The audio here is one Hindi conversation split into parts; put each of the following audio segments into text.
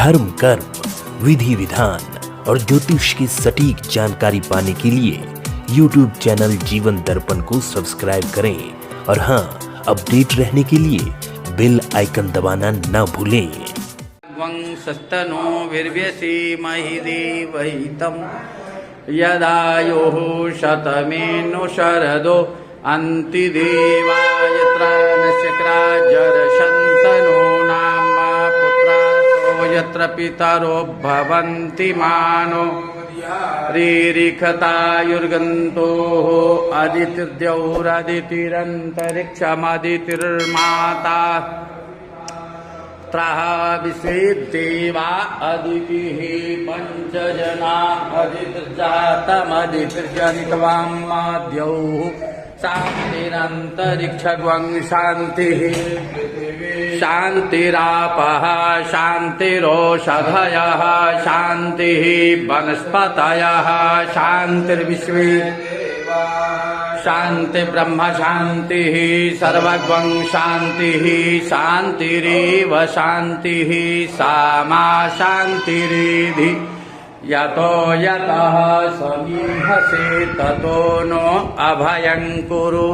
धर्म, कर्म, विधि विधान और ज्योतिष की सटीक जानकारी पाने के लिए YouTube चैनल जीवन दर्पण को सब्सक्राइब करें और हाँ, अपडेट रहने के लिए बेल आइकन दबाना ना भूलें। सस्तनो वीर्यसीमहि देवहितं यदा योः शतमेनो शरदो अन्तिदेवायत्र नश्यक्राजरशन्तनो नाम पुत्रासो यत्र पितरो भवन्ति मानो रीरिखतायुर्गन्तोः अदितिर्द्यौरदितिरन्तरिक्षमदितिर्माता विश्वे देवा अदितिः पञ्चजना अदितिर्जातमदितिर्जनितवामाद्यौः शान्तिरन्तरिक्षगं शान्तिः शान्तिरापः शान्तिरोषधयः शान्तिः वनस्पतयः शान्तिर्विश्वे शांति ब्रह्म शांति सर्वगं शांति शांतिरेव शांति सामा शांतिरिधि यतो यतः समीहसे ततो नो अभयं कुरु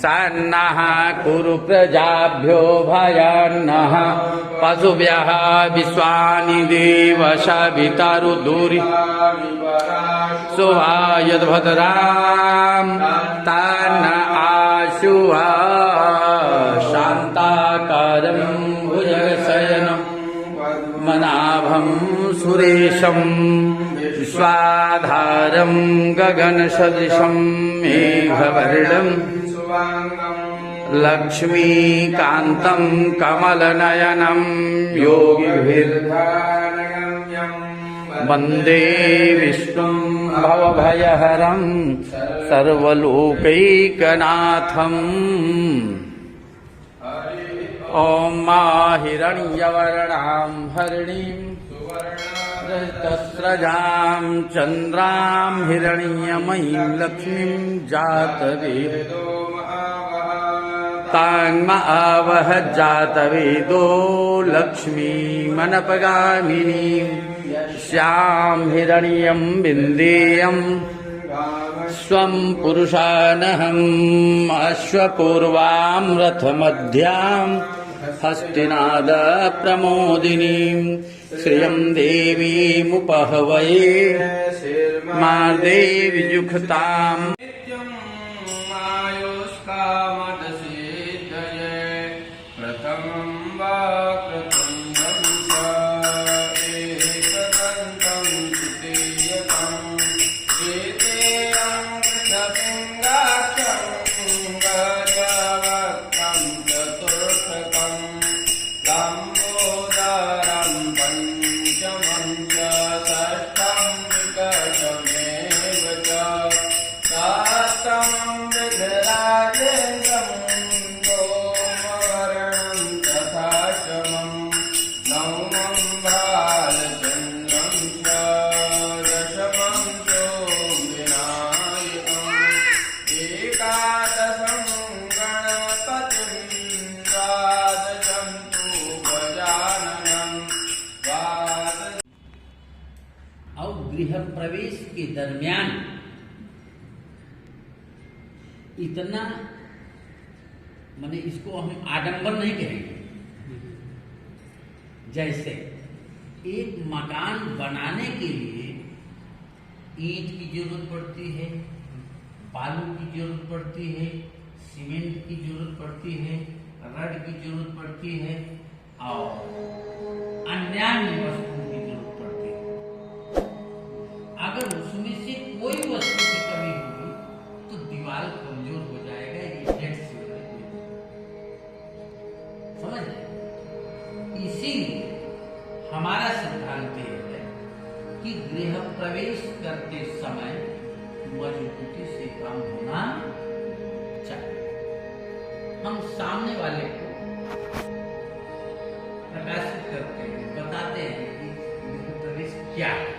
सन्नः कुरु प्रजाभ्यो भयन्नः पशुभ्यः विश्वानि देव सवितरुर्दूरि सुहायद्भद्रां तान् आशुः शान्ताकारं भुजगशयनं मनाभं सुरेशं विश्वाधारं गगनसदृशं मेघवर्णं लक्ष्मीकान्तं कमलनयनं योगिभिर्ध्यानगम्यं वन्दे विष्णुं भवभयहरं सर्वलोकैकनाथम्। ॐ हिरण्यवर्णां हरिणीं सुवर्णरजतस्रजां चन्द्रां हिरण्यमयीं लक्ष्मीं जातवेदो तान्मावह जातवेदो लक्ष्मीमनपगामिनीं श्यां हिरण्यं बिन्देयं स्वं पुरुषानहम् अश्वपूर्वां रथमध्यां हस्तिनाद प्रमोदिनीं श्रियं देवीमुपहवये मार्देविजुखताम् गृह प्रवेश के दरमियान इतना माने इसको हम आडंबर नहीं कहेंगे। जैसे एक मकान बनाने के लिए ईंट की जरूरत पड़ती है, बालू की जरूरत पड़ती है, सीमेंट की जरूरत पड़ती है, रड की जरूरत पड़ती है और अन्य वस्तुओं की जरूरत पड़ती है। अगर उसमें से कोई वस्तु की कमी होगी तो दीवार कमजोर हो जाएगा। ये डेड समझ। इसीलिए हमारा सिद्धांत यह है कि गृह प्रवेश करते समय मजबूती से काम होना चाहिए। हम सामने वाले को प्रकाशित करते हैं, बताते हैं कि गृह प्रवेश क्या है,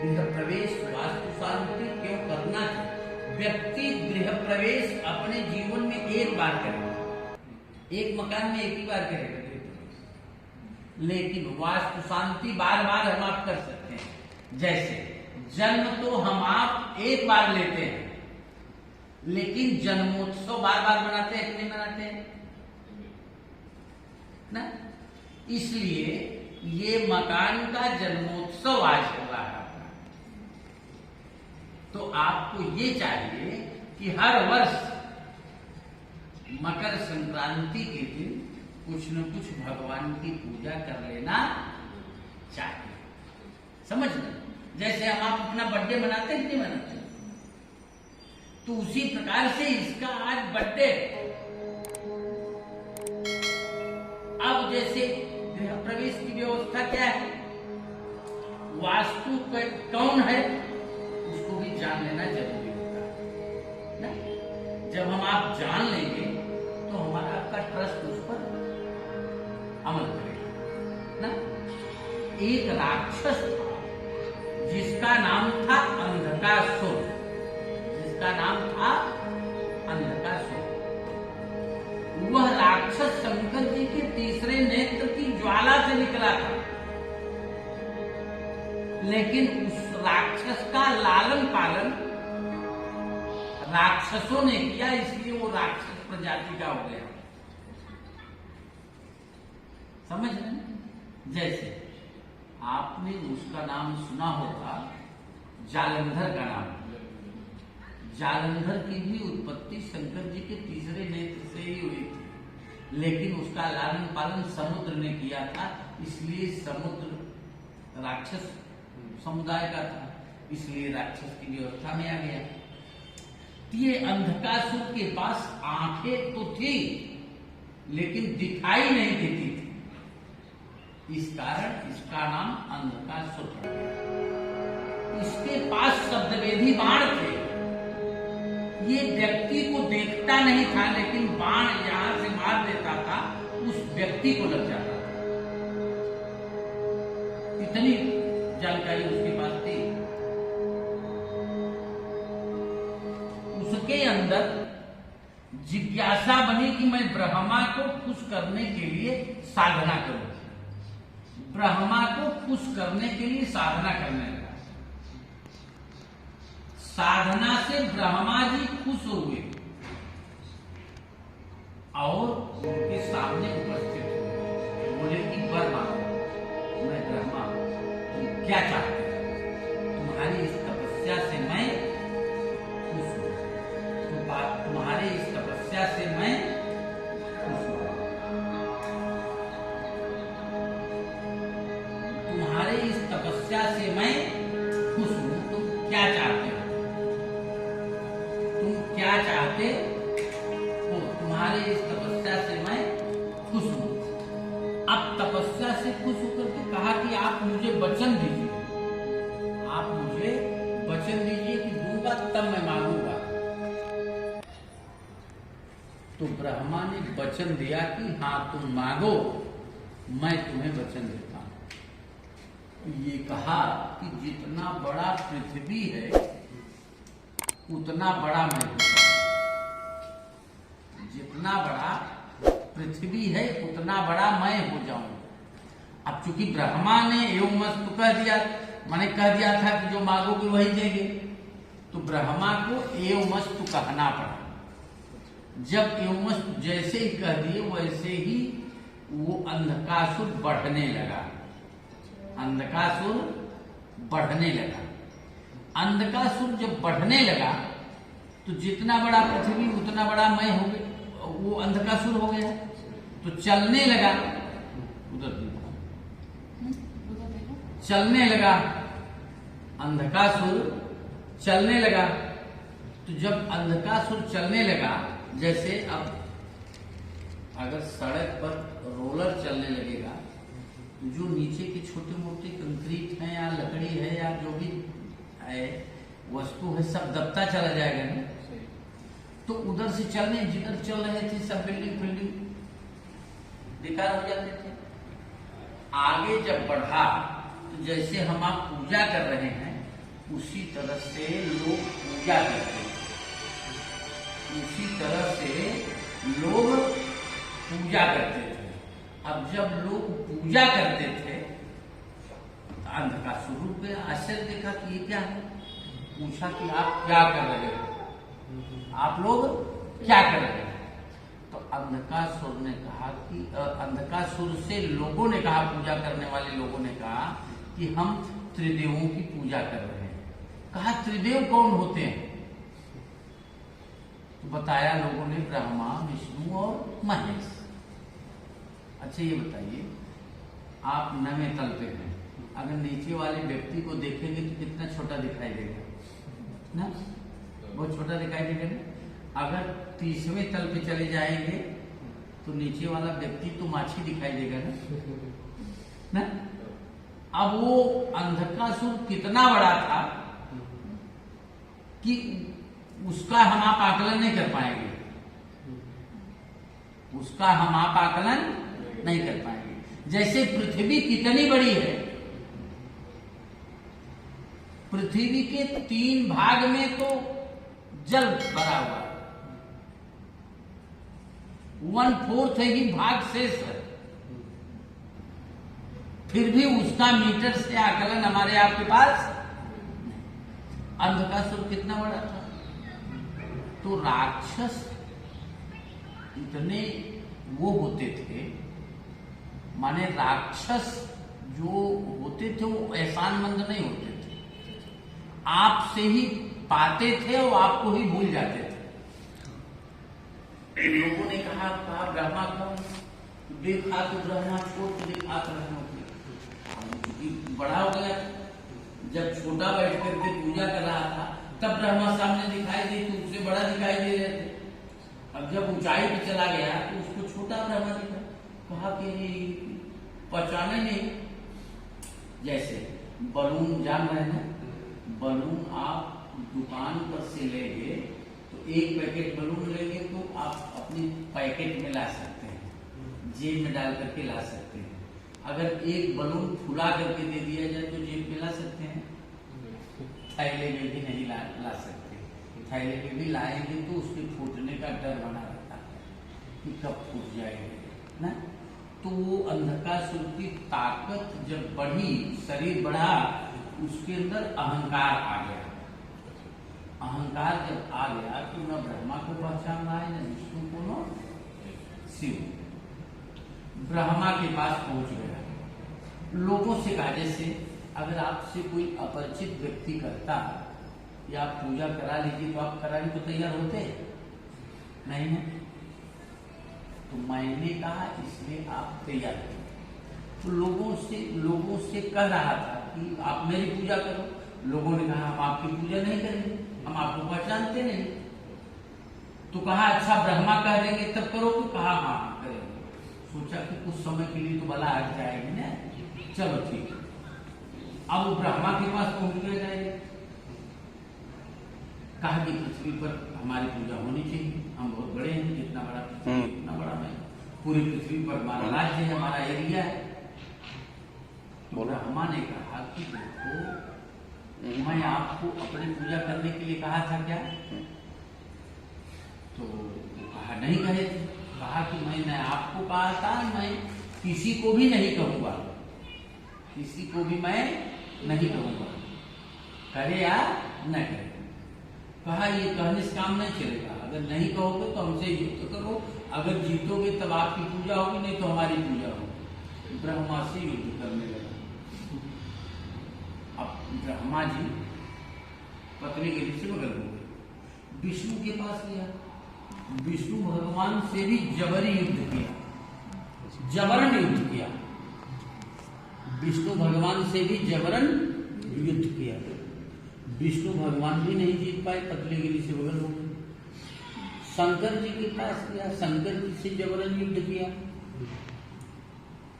गृह प्रवेश वास्तु शांति क्यों करना चाहिए। व्यक्ति गृह प्रवेश अपने जीवन में एक बार करेगा, एक मकान में एक ही बार करेगा। लेकिन वास्तु शांति बार बार हम आप कर सकते हैं। जैसे जन्म तो हम आप एक बार लेते हैं, लेकिन जन्मोत्सव बार बार मनाते हैं कि नहीं मनाते हैं ना? इसलिए ये मकान का जन्मोत्सव आज हो रहा है अपना। तो आपको ये चाहिए कि हर वर्ष मकर संक्रांति के दिन कुछ न कुछ भगवान की पूजा कर लेना चाहिए। समझ लो, जैसे हम आप अपना बर्थडे मनाते हैं कि नहीं मनाते, तो उसी प्रकार से इसका आज बर्थडे। अब जैसे गृह प्रवेश की व्यवस्था क्या है, वास्तु कौन है, उसको भी जान लेना जरूरी होता है ना? जब हम आप जान लेंगे तो हमारा आपका ट्रस्ट उस पर अमल करेगा ना? एक राक्षस था जिसका नाम था अंधकासुर, जिसका नाम था अंधकासुर। वह राक्षस शंकर जी के तीसरे नेत्र की ज्वाला से निकला था, लेकिन उस राक्षस का लालन पालन राक्षसों ने किया, इसलिए वो राक्षस प्रजाति का हो गया। समझ रहे हैं? जैसे आपने उसका नाम सुना होगा, जालंधर का नाम। जालंधर की भी उत्पत्ति शंकर जी के तीसरे नेत्र से ही हुई थी, लेकिन उसका लालन पालन समुद्र ने किया था, इसलिए समुद्र राक्षस समुदाय का था, इसलिए राक्षस की व्यवस्था में आ गया। ये अंधकासुर के पास आंखें तो थी, लेकिन दिखाई नहीं देती थी, इस कारण इसका नाम अंधकासुर पड़ गया। इसके पास शब्दवेदी बाण थे। ये व्यक्ति को देखता नहीं था, लेकिन बाण यहां से मार देता था, उस व्यक्ति को लग जाता था। इतनी जानकारी उसके पास थी। उसके अंदर जिज्ञासा बनी कि मैं ब्रह्मा को खुश करने के लिए साधना करूं। ब्रह्मा को खुश करने के लिए साधना करने लगा। साधना से ब्रह्मा जी खुश हुए और उनके सामने उपस्थित हुए। बोले कि ब्रह्मा, मैं ब्रह्मा, तुम क्या चाहते हो? तुम्हारी इस तपस्या से मैं खुश हूं। तुम्हारे इस तपस्या से मैं खुश हूं। तुम्हारे इस तपस्या से मैं खुश हूं। तुम क्या चाहते हो? तुम क्या चाहते हो? तुम्हारे इस तपस्या से मैं खुश हूं। अब तपस्या से खुश होकर के कहा कि आप मुझे वचन दीजिए, आप मुझे वचन दीजिए कि दूंगा तब मैं मांगूंगा। तो ब्रह्मा ने वचन दिया कि हाँ तुम मांगो, मैं तुम्हें वचन देता हूं। ये कहा कि जितना बड़ा पृथ्वी है उतना बड़ा मैं हूं। जितना बड़ा पृथ्वी है उतना बड़ा मैं हो जाऊं। अब चूंकि ब्रह्मा ने एवमस्तु कह दिया, मैंने कह दिया था कि जो मांगोगे वही देंगे, तो ब्रह्मा को एवमस्तु कहना पड़ा। जब एवमस्तु जैसे ही कह दिए वैसे ही वो अंधकासुर बढ़ने लगा। अंधकासुर बढ़ने लगा। अंधकासुर जब बढ़ने लगा तो जितना बड़ा पृथ्वी उतना बड़ा मैं हो गया, वो अंधकासुर हो गया। तो चलने लगा, उधर चलने लगा, अंधकासुर चलने लगा। तो जब अंधकासुर चलने लगा, जैसे अब अगर सड़क पर रोलर चलने लगेगा तो जो नीचे के छोटे मोटे कंक्रीट है या लकड़ी है या जो भी है वस्तु है सब दबता चला जाएगा ना। तो उधर से चलने, जिधर चल रहे थे सब बिल्डिंग बेकार हो जाते थे। आगे जब बढ़ा तो जैसे हम आप पूजा कर रहे हैं उसी तरह से लोग पूजा करते हैं, उसी तरह से लोग पूजा करते थे। अब जब लोग पूजा करते थे तो अंधकासुर रुक गया, आश्चर्य देखा कि ये क्या है। पूछा कि आप क्या कर रहे हो, आप लोग क्या कर रहे हैं। तो अंधकासुर ने कहा कि अंधकासुर से लोगों ने कहा, पूजा करने वाले लोगों ने कहा कि हम त्रिदेवों की पूजा कर रहे हैं। कहा त्रिदेव कौन होते हैं। तो बताया लोगों ने ब्रह्मा, विष्णु और महेश। अच्छा ये बताइए, आप 9वें तल पे हैं, अगर नीचे वाले व्यक्ति को देखेंगे तो कितना छोटा दिखाई देगा ना, बहुत छोटा दिखाई देगा ना। अगर 30वें तल पे चले जाएंगे तो नीचे वाला व्यक्ति तो माछी दिखाई देगा ना। अब वो अंधकासुर कितना बड़ा था कि उसका हम आप आकलन नहीं कर पाएंगे, उसका हम आप आकलन नहीं कर पाएंगे। जैसे पृथ्वी कितनी बड़ी है, पृथ्वी के 3 भाग में तो जल भरा हुआ है, 1/4 ही भाग शेष है, फिर भी उसका मीटर से आकलन हमारे आपके पास। अंधकासुर कितना बड़ा था। तो राक्षस इतने वो होते थे, माने राक्षस जो होते थे वो एहसानमंद नहीं होते थे, आपसे ही पाते थे और आपको ही भूल जाते थे। लोगों ने कहा ब्रह्मा कौन, देखा तो ब्रह्मा छोट देखा तो ब्रह्मा बड़ा हो गया। जब छोटा बैठ करके पूजा कर रहा था तब ब्रह्मा सामने दिखाई दी तो उससे बड़ा दिखाई दे रहे थे। अब जब ऊंचाई पे चला गया तो उसको छोटा ब्रह्मा दिखा। कहा कि पहचाने नहीं। जैसे बलून जान रहे हैं, बलून आप दुकान पर से लेंगे तो 1 पैकेट बलून लेंगे तो आप अपनी पैकेट में ला सकते हैं, जेब में डाल करके ला सकते हैं। अगर 1 बलून फुला करके दे दिया जाए तो जेब में ला सकते हैं, थैले में भी नहीं ला सकते। थैले में भी लाएंगे तो उसके फूटने का डर बना रहता है कि कब फूट जाएंगे ना। तो वो अंधकासुर की ताकत जब बढ़ी, शरीर बढ़ा, उसके अंदर अहंकार आ गया। अहंकार जब आ गया तो न ब्रह्मा को पहचान रहा है, न विष्णु को, न शिव। ब्रह्मा के पास पहुंच गया। लोगों से कहा, जैसे अगर आपसे कोई अपरिचित व्यक्ति करता या आप पूजा करा लीजिए तो आप कराने को तैयार होते नहीं है। तो मैंने कहा इसलिए आप तैयार थे। तो लोगों से कह रहा था कि आप मेरी पूजा करो। लोगों ने कहा हम आपकी पूजा नहीं करेंगे, हम आपको पहचानते नहीं। तो कहा अच्छा ब्रह्मा कह देंगे तब करोगे। कहा हाँ करेंगे। सोचा कि कुछ समय के लिए तो भला हट जाएगी ना, चलो ठीक है। अब वो ब्रह्मा के पास पहुंच गए जाएंगे। कहा कि पृथ्वी पर हमारी पूजा होनी चाहिए, हम बहुत बड़े हैं, जितना बड़ा पृथ्वी उतना बड़ा मैं, पूरी पृथ्वी पर हमारा राज्य है, हमारा एरिया है। तो ब्रह्मा ने कहा कि देखो मैं आपको अपनी पूजा करने के लिए कहा था क्या। तो कहा नहीं कहे थे। कहा कि मैंने आपको कहा था, मैं किसी को भी नहीं कहूंगा, किसी को भी मैं नहीं कहूंगा, करे या न करे। कहा ये कहने से काम नहीं चलेगा, अगर नहीं कहोगे तो हमसे युद्ध करो, अगर जीतोगे तब आपकी पूजा होगी, नहीं तो हमारी पूजा होगी। ब्रह्मा से युद्ध करने लगा। अब ब्रह्मा जी पत्नी के नीचे बगल हो गए, विष्णु के पास गया। विष्णु भगवान से भी जबरी युद्ध किया, जबरन युद्ध किया। विष्णु भगवान से भी जबरन युद्ध किया। विष्णु भगवान भी नहीं जीत पाए, पतलीगिरी से बगल हो गए। शंकर जी के पास गया, शंकर जी से जबरन युद्ध किया।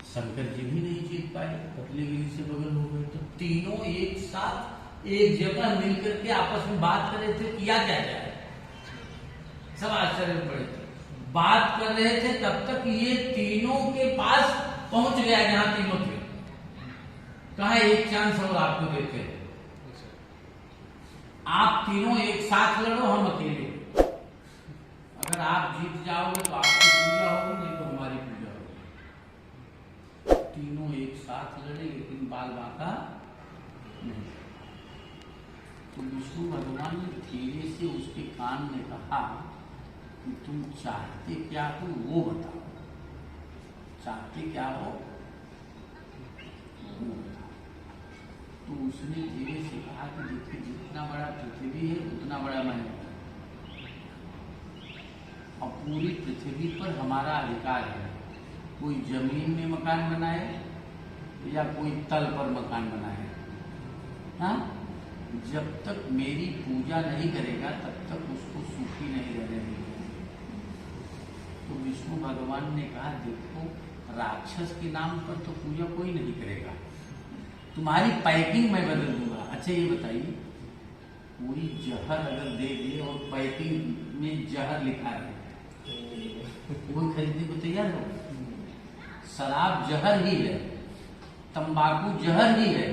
शंकर जी भी नहीं जीत पाए, पतलीगिरी से बगल हो गए। तो तीनों एक साथ एक जगह मिलकर के आपस में बात कर रहे थे, किया क्या जाए। सब आश्चर्य में पड़े थे, बात कर रहे थे। तब तक ये तीनों के पास पहुंच गया जहां तीनों थे। कहा एक चांस और आपको देते हैं, आप तीनों एक साथ लड़ो, हम अकेले। अगर आप जीत जाओगे तो आपकी पूजा होगी, नहीं तो हमारी पूजा होगी। तीनों एक साथ लड़े लेकिन बाल बांका नहीं। तो विष्णु भगवान ने धीरे से उसके कान में कहा कि तुम चाहते क्या हो वो बताओ, चाहते क्या हो वो बताओ। तो उसने धीरे से कहा कि देखिए जितना बड़ा पृथ्वी है उतना बड़ा मैं हूं, और पूरी पृथ्वी पर हमारा अधिकार है। कोई जमीन में मकान बनाए या कोई तल पर मकान बनाए, हाँ, जब तक मेरी पूजा नहीं करेगा तब तक उसको सुखी नहीं रहने देगा। तो विष्णु भगवान ने कहा देखो राक्षस के नाम पर तो पूजा कोई नहीं करेगा, तुम्हारी पैकिंग मैं बदल दूंगा। अच्छा ये बताइए, कोई जहर अगर दे दे और पैकिंग में जहर लिखा है, कोई खरीदने को तैयार हो? शराब जहर ही है, तंबाकू जहर ही है,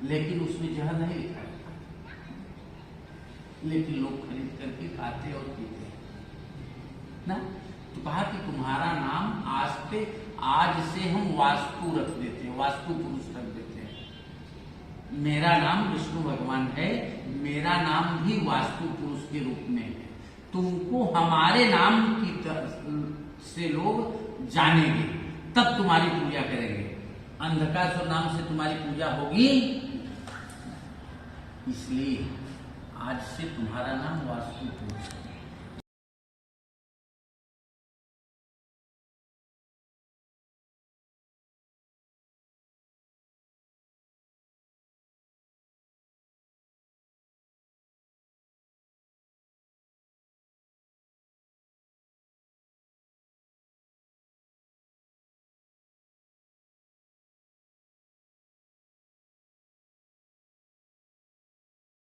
लेकिन उसमें जहर नहीं लिखा है, लेकिन लोग खरीद करके खाते और पीते ना। तो कहा कि तुम्हारा नाम आज से हम वास्तु रख देते हैं, वास्तु पुरुष रख देते हैं। मेरा नाम विष्णु भगवान है, मेरा नाम भी वास्तु पुरुष के रूप में है। तुमको हमारे नाम की तरफ से लोग जानेंगे, तब तुम्हारी पूजा करेंगे। अंधकासुर नाम से तुम्हारी पूजा होगी, इसलिए आज से तुम्हारा नाम वास्तु पुरुष है।